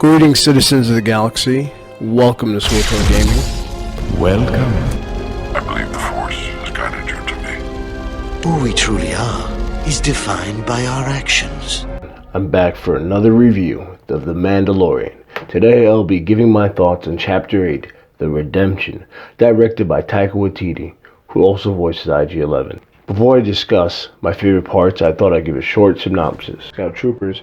Greetings, citizens of the galaxy. Welcome to Swtor Gaming. Welcome. I believe the Force has guided you to me. Who we truly are is defined by our actions. I'm back for another review of The Mandalorian. Today I'll be giving my thoughts on Chapter 8, The Redemption, directed by Taika Waititi, who also voices IG-11. Before I discuss my favorite parts, I thought I'd give a short synopsis. Scout troopers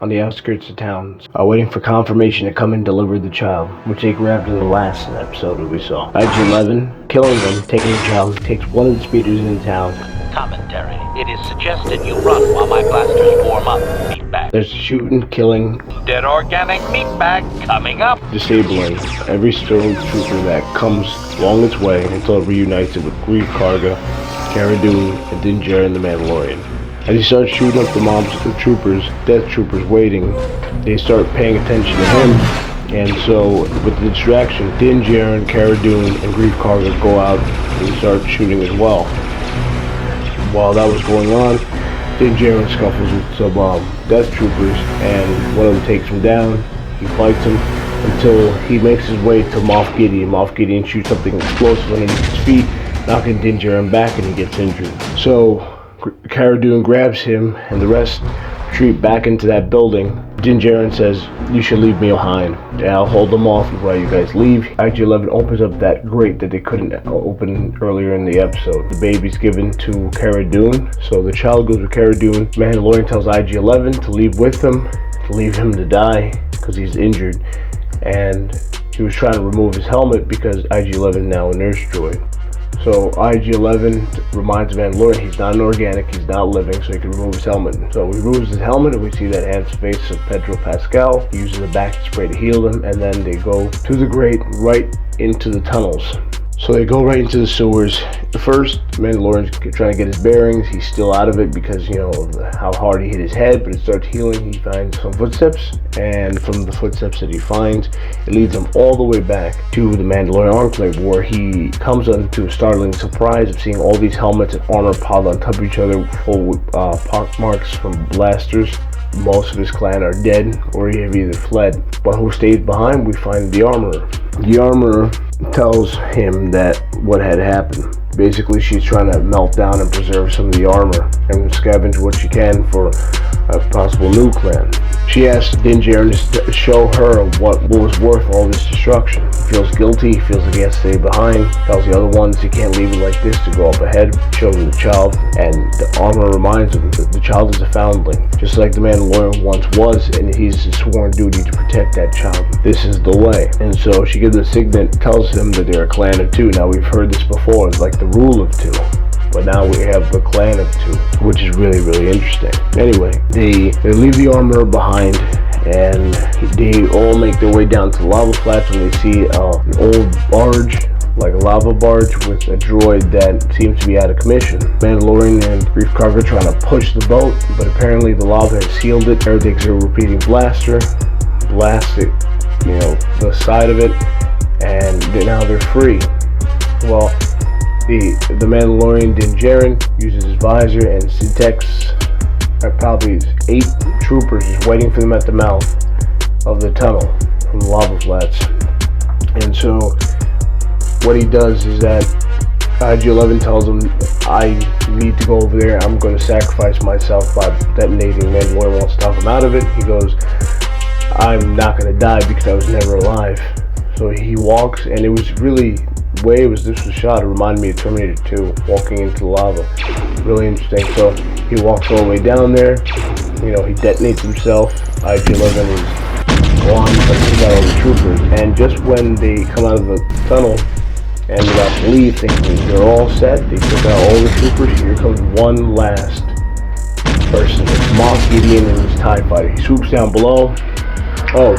on the outskirts of town are waiting for confirmation to come and deliver the child, which they grabbed in the last episode that we saw. IG-11, killing them, taking the child, takes one of the speeders in town. Commentary. It is suggested you run while my blasters warm up. Meatbag. There's shooting, killing, Dead organic meatbag coming up. disabling every stormtrooper that comes along its way until it reunites it with Grief Karga, Cara Dune, and Din Djarin the Mandalorian. As he starts shooting up the mobs of troopers, death troopers waiting, they start paying attention to him. And so, with the distraction, Din Djarin, Cara Dune, and Grief Karga go out and start shooting as well. While that was going on, Din Djarin scuffles with some death troopers, and one of them takes him down. He fights him until he makes his way to Moff Gideon. Moff Gideon shoots something explosive underneath his feet, knocking Din Djarin back, and he gets injured. So Cara Dune grabs him, and the rest retreat back into that building. Din Djarin says, "You should leave me behind. Yeah, I'll hold them off while you guys leave." IG-11 opens up that grate that they couldn't open earlier in the episode. The baby's given to Cara Dune, so the child goes with Cara Dune. Mandalorian tells IG-11 to leave with him, to leave him to die because he's injured, and he was trying to remove his helmet because IG-11 now a nurse droid. So IG-11 reminds Mandalorian he's not an organic, he's not living, so he can remove his helmet. So he removes his helmet, and we see that handsome face of Pedro Pascal. He uses a back spray to heal him, and then they go to the grate right into the tunnels. So they go right into the sewers. The first, Mandalorian's trying to get his bearings. He's still out of it because, you know, of how hard he hit his head, but it starts healing. He finds some footsteps, and from the footsteps that he finds, it leads him all the way back to the Mandalorian Enclave, where he comes into a startling surprise of seeing all these helmets and armor piled on top of each other, full with pock marks from blasters. Most of his clan are dead or have either fled, but who stays behind? We find the armorer. The armorer tells him that what had happened. Basically, she's trying to melt down and preserve some of the armor and scavenge what she can for a possible new clan. She asks Din Djarin to show her what was worth all this destruction. He feels guilty, he feels like he has to stay behind, tells the other ones he can't leave it like this to go up ahead, shows him the child, and the armor reminds him that the child is a foundling, just like the Mandalorian once was, and he's his sworn duty to protect that child. This is the way. And so she gives a signet, tells him that they're a clan of two. Now we've heard this before, it's like the rule of two. But now we have the clan of two, which is really, really interesting. Anyway, they leave the armor behind, and they all make their way down to the lava flats when they see an old barge, like a lava barge with a droid that seems to be out of commission. Mandalorian and Grief Karga trying to push the boat, but apparently the lava has sealed it. Everything's a repeating blaster, blast it, you know, the side of it, and now they're free. Well, the Mandalorian Din Djarin uses his visor and detects probably 8 troopers just waiting for them at the mouth of the tunnel from the lava flats. And so what he does is that IG-11 tells him, "I need to go over there. I'm going to sacrifice myself by detonating." Mandalorian wants to talk him out of it. He goes, "I'm not going to die because I was never alive." So he walks, and it was really the way this was shot, it reminded me of Terminator 2, walking into the lava. Really interesting. So he walks all the way down there, you know, he detonates himself. IG-11 is gone, but he got all the troopers. And just when they come out of the tunnel and they're about to leave, thinking they're all set, they took out all the troopers. Here comes one last person. It's Moff Gideon and his TIE fighter. He swoops down below. Oh,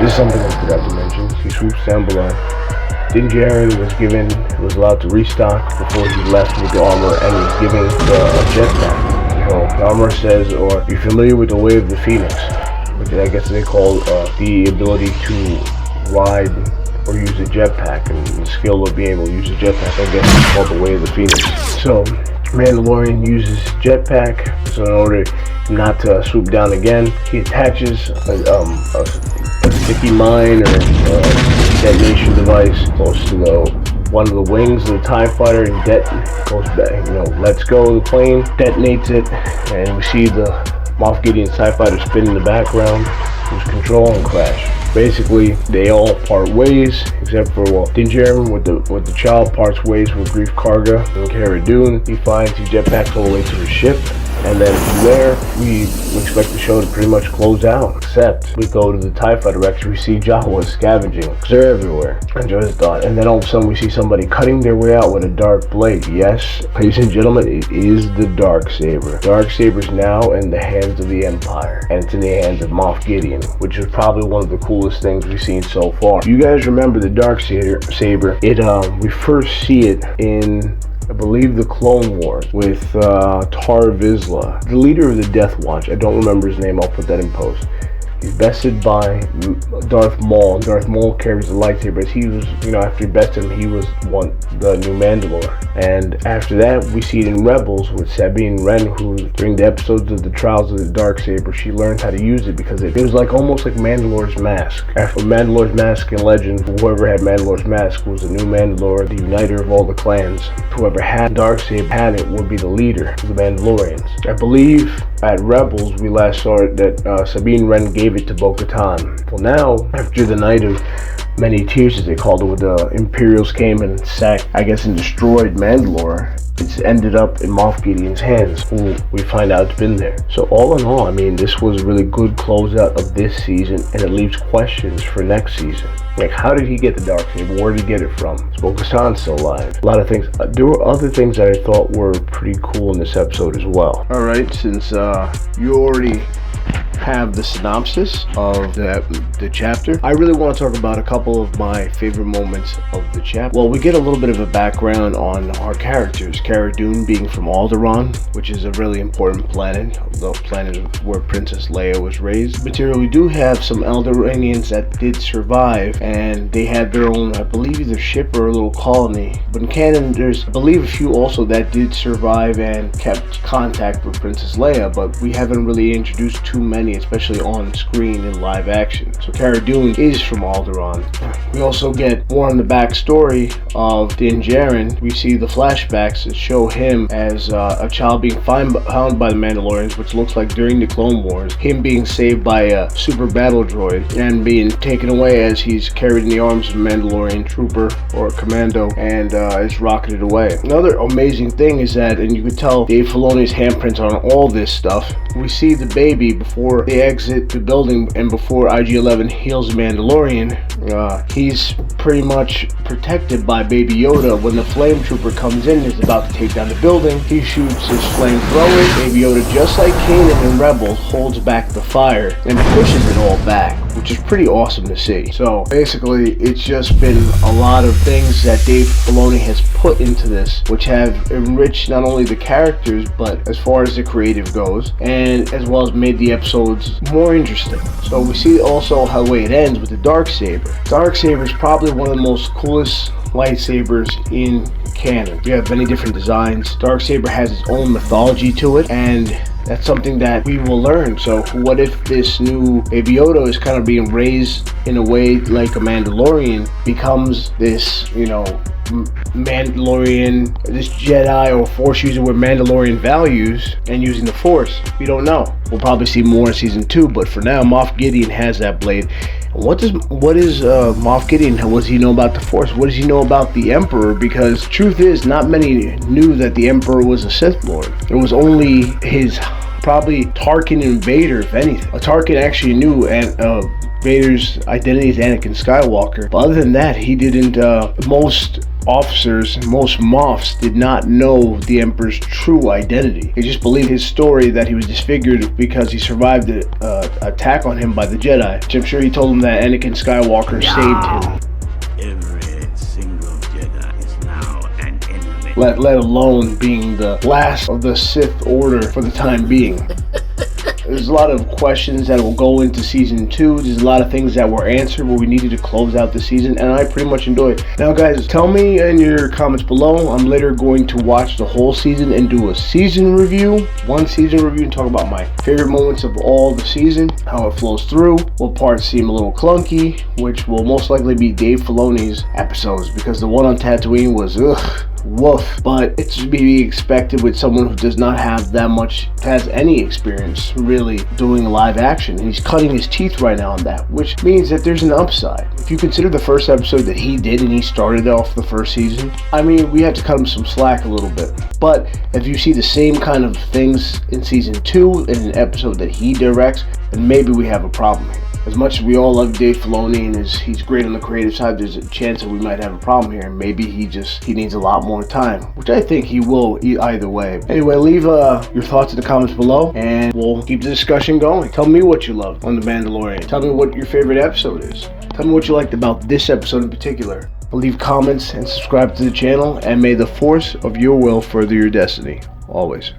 this is something I forgot to mention. He swoops down below. Din Djarin was allowed to restock before he left with the armor, and was given a jetpack. So the armor says, "Or you're familiar with the way of the Phoenix," which I guess they call the ability to ride or use a jetpack, and the skill of being able to use a jetpack. I guess it's called the way of the Phoenix. So Mandalorian uses his jetpack, so in order not to swoop down again, he attaches a sticky mine or detonation device close to one of the wings of the TIE fighter, and goes back, lets go of the plane, detonates it, and we see the Moff Gideon TIE fighter spin in the background, lose control and crash. Basically, they all part ways, except for Din Djarin with the child parts ways with Grief Karga and Cara Dune. He finds he jetpacks all the way to the ship, and then from there, we expect the show to pretty much close out, except we go to the TIE Fighter Rex, we see Jawa scavenging, because they're everywhere. Enjoy the thought. And then all of a sudden we see somebody cutting their way out with a dark blade. Yes, ladies and gentlemen, it is the Darksaber. Darksaber's now in the hands of the Empire, and it's in the hands of Moff Gideon, which is probably one of the coolest things we've seen so far. You guys remember the Darksaber? We first see it in, I believe, the Clone Wars with Tar Vizsla, the leader of the Death Watch. I don't remember his name. I'll put that in post. He's bested by Darth Maul, and Darth Maul carries the lightsaber. He was, after he bested him, he was the new Mandalore. And after that, we see it in Rebels with Sabine Wren, who, during the episodes of the Trials of the Darksaber, she learned how to use it because it was almost like Mandalore's mask. After Mandalore's mask in Legend, whoever had Mandalore's mask was the new Mandalore, the uniter of all the clans. Whoever had Darksaber had it would be the leader of the Mandalorians. I believe at Rebels, we last saw it that Sabine Wren gave it to Bo-Katan. Well, now, after the Night of Many Tears, as they called it, where the Imperials came and sacked, and destroyed Mandalore, it's ended up in Moff Gideon's hands, who we find out it's been there. So all in all, this was a really good closeout of this season, and it leaves questions for next season. Like, how did he get the Darksaber? Where did he get it from? Is Bo-Katan still alive? A lot of things. There were other things that I thought were pretty cool in this episode as well. Alright, since you already have the synopsis of the chapter, I really want to talk about a couple of my favorite moments of the chapter. Well, we get a little bit of a background on our characters. Cara Dune being from Alderaan, which is a really important planet, the planet where Princess Leia was raised. Material, we do have some Alderaanians that did survive, and they had their own, I believe, either ship or a little colony. But in canon, there's, I believe, a few also that did survive and kept contact with Princess Leia, but we haven't really introduced too many, especially on screen in live action. So Cara Dune is from Alderaan. We also get more on the backstory of Din Djarin. We see the flashbacks that show him as a child being found by the Mandalorians, which looks like during the Clone Wars, him being saved by a super battle droid and being taken away as he's carried in the arms of a Mandalorian trooper or commando and is rocketed away. Another amazing thing is that, and you could tell Dave Filoni's handprints on all this stuff, we see the baby before they exit the building and before IG-11 heals the Mandalorian. He's pretty much protected by Baby Yoda. When the flame trooper comes in and is about to take down the building, he shoots his flamethrower. Baby Yoda, just like Kanan in Rebels, holds back the fire and pushes it all back, which is pretty awesome to see. So basically, it's just been a lot of things that Dave Filoni has put into this, which have enriched not only the characters, but as far as the creative goes, and as well as made the episodes more interesting. So we see also how the way it ends with the Darksaber. Darksaber is probably one of the most coolest lightsabers in canon. We have many different designs. Darksaber has its own mythology to it, and that's something that we will learn. So what if this new Baby Yoda is kind of being raised in a way like a Mandalorian, becomes this, Mandalorian, this Jedi or Force user with Mandalorian values and using the Force? We don't know. We'll probably see more in season 2, but for now, Moff Gideon has that blade. What is Moff Gideon? What does he know about the Force? What does he know about the Emperor? Because truth is, not many knew that the Emperor was a Sith Lord. It was only his, probably Tarkin and Vader, if anything. Tarkin actually knew Vader's identity as Anakin Skywalker, but other than that, he didn't. Most officers, most Moffs did not know the Emperor's true identity. They just believed his story that he was disfigured because he survived the attack on him by the Jedi, which I'm sure he told him that Anakin Skywalker saved him. Every single Jedi is now an enemy. Let alone being the last of the Sith Order for the time being. There's a lot of questions that will go into season 2. There's a lot of things that were answered where we needed to close out the season, and I pretty much enjoyed it. Now guys, tell me in your comments below. I'm later going to watch the whole season and do a season review, one season review, and talk about my favorite moments of all the season, how it flows through, what parts seem a little clunky, which will most likely be Dave Filoni's episodes, because the one on Tatooine was woof, but it's to be expected with someone who does not have that much, has any experience really doing live action, and he's cutting his teeth right now on that, which means that there's an upside. If you consider the first episode that he did, and he started off the first season, I mean, we had to cut him some slack a little bit, but if you see the same kind of things in season 2 in an episode that he directs, then maybe we have a problem here. As much as we all love Dave Filoni and he's great on the creative side, there's a chance that we might have a problem here. Maybe he needs a lot more time, which I think he will either way. Anyway, leave your thoughts in the comments below, and we'll keep the discussion going. Tell me what you loved on The Mandalorian. Tell me what your favorite episode is. Tell me what you liked about this episode in particular. Leave comments and subscribe to the channel, and may the force of your will further your destiny. Always.